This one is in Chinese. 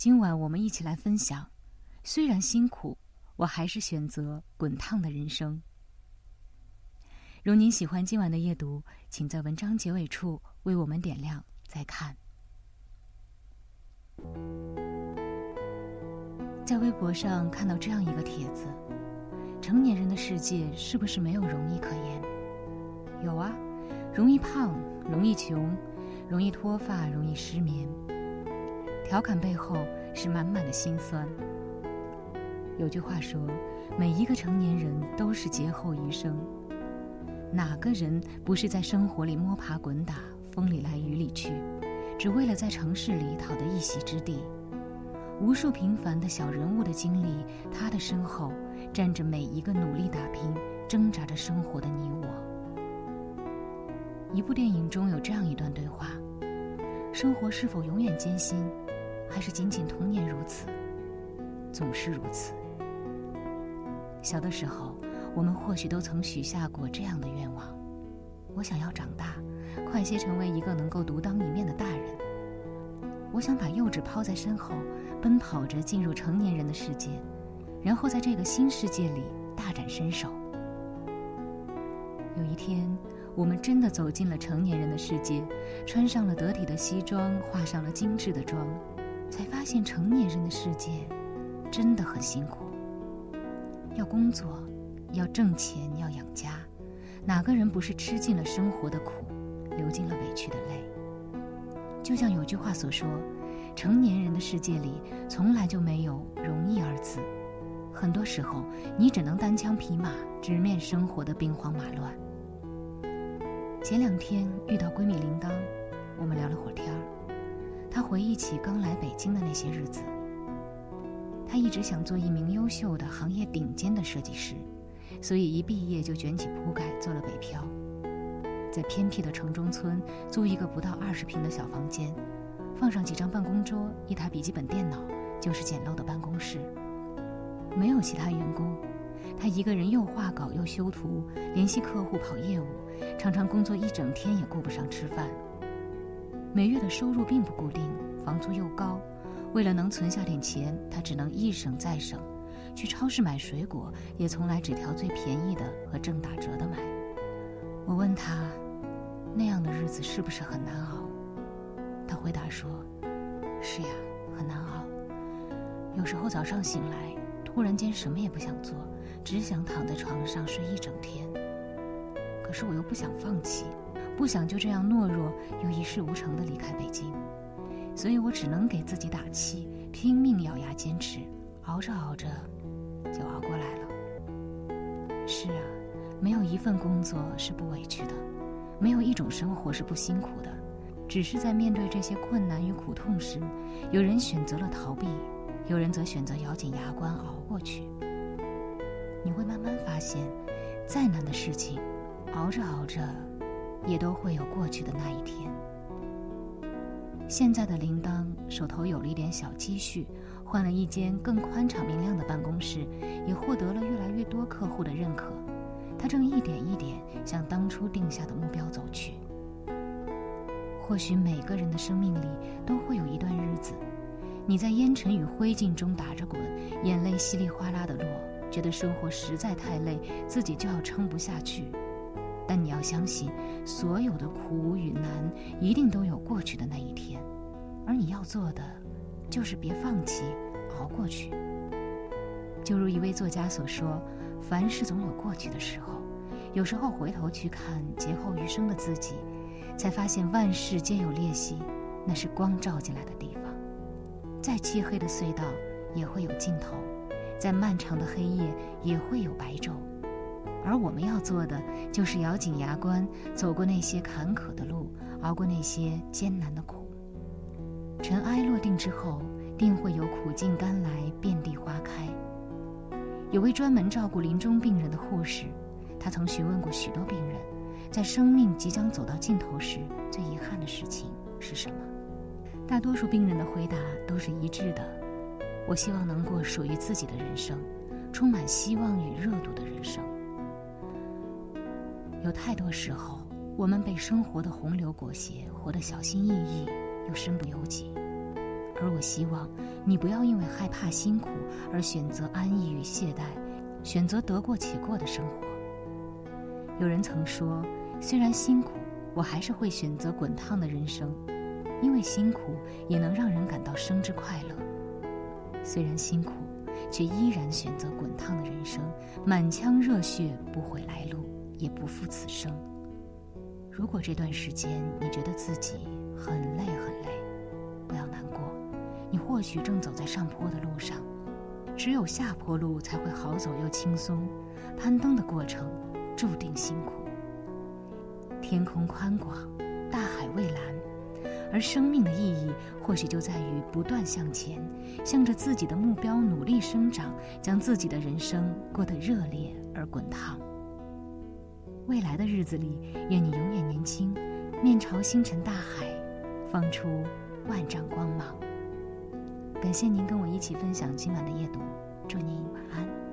今晚我们一起来分享，虽然辛苦，我还是选择滚烫的人生。如您喜欢今晚的阅读，请在文章结尾处为我们点亮再看。在微博上看到这样一个帖子，成年人的世界是不是没有容易可言？有啊，容易胖，容易穷，容易脱发，容易失眠。调侃背后是满满的心酸。有句话说，每一个成年人都是劫后余生。哪个人不是在生活里摸爬滚打，风里来雨里去，只为了在城市里讨得一席之地？无数平凡的小人物的经历，他的身后站着每一个努力打拼、挣扎着生活的你我。一部电影中有这样一段对话：生活是否永远艰辛，还是仅仅童年如此？总是如此。小的时候，我们或许都曾许下过这样的愿望：我想要长大，快些成为一个能够独当一面的大人。我想把幼稚抛在身后，奔跑着进入成年人的世界，然后在这个新世界里大展身手。有一天，我们真的走进了成年人的世界，穿上了得体的西装，化上了精致的妆，才发现成年人的世界真的很辛苦。要工作，要挣钱，要养家，哪个人不是吃尽了生活的苦，流尽了委屈的泪？就像有句话所说，成年人的世界里从来就没有容易二字，很多时候你只能单枪匹马，直面生活的兵荒马乱。前2天遇到闺蜜铃铛，我们聊了会儿天儿。她回忆起刚来北京的那些日子，她一直想做一名优秀的行业顶尖的设计师，所以一毕业就卷起铺盖做了北漂。在偏僻的城中村租一个不到20平的小房间，放上几张办公桌，一台笔记本电脑，就是简陋的办公室。没有其他员工，他一个人又画稿又修图，联系客户跑业务，常常工作一整天也顾不上吃饭。每月的收入并不固定，房租又高，为了能存下点钱，他只能一省再省，去超市买水果也从来只挑最便宜的和正打折的买。我问他，那样的日子是不是很难熬？他回答说，是呀，很难熬。有时候早上醒来，突然间什么也不想做，只想躺在床上睡一整天。可是我又不想放弃，不想就这样懦弱又一事无成地离开北京，所以我只能给自己打气，拼命咬牙坚持，熬着熬着就熬过来了。是啊，没有一份工作是不委屈的，没有一种生活是不辛苦的，只是在面对这些困难与苦痛时，有人选择了逃避，有人则选择咬紧牙关熬过去。你会慢慢发现，再难的事情，熬着熬着也都会有过去的那一天。现在的铃铛手头有了一点小积蓄，换了一间更宽敞明亮的办公室，也获得了越来越多客户的认可。他正一点一点向当初定下的目标走去。或许每个人的生命里都会有一段日子，你在烟尘与灰烬中打着滚，眼泪稀里哗啦地落，觉得生活实在太累，自己就要撑不下去。但你要相信，所有的苦与难一定都有过去的那一天，而你要做的就是别放弃，熬过去。就如一位作家所说，凡事总有过去的时候，有时候回头去看劫后余生的自己，才发现万事皆有裂隙，那是光照进来的地方。再漆黑的隧道也会有尽头，再漫长的黑夜也会有白昼。而我们要做的就是咬紧牙关，走过那些坎坷的路，熬过那些艰难的苦。尘埃落定之后，定会有苦尽甘来，遍地花开。有位专门照顾临终病人的护士，他曾询问过许多病人，在生命即将走到尽头时，最遗憾的事情是什么？大多数病人的回答都是一致的：我希望能过属于自己的人生，充满希望与热度的人生。有太多时候，我们被生活的洪流裹挟，活得小心翼翼又身不由己。而我希望你不要因为害怕辛苦而选择安逸与懈怠，选择得过且过的生活。有人曾说，虽然辛苦，我还是会选择滚烫的人生，因为辛苦也能让人感到生之快乐。虽然辛苦，却依然选择滚烫的人生，满腔热血，不悔来路，也不负此生。如果这段时间你觉得自己很累，不要难过，你或许正走在上坡的路上，只有下坡路才会好走又轻松，攀登的过程注定辛苦。天空宽广，大海蔚蓝，而生命的意义或许就在于不断向前，向着自己的目标努力生长，将自己的人生过得热烈而滚烫。未来的日子里，愿你永远年轻，面朝星辰大海，放出万丈光芒。感谢您跟我一起分享今晚的夜读，祝您晚安。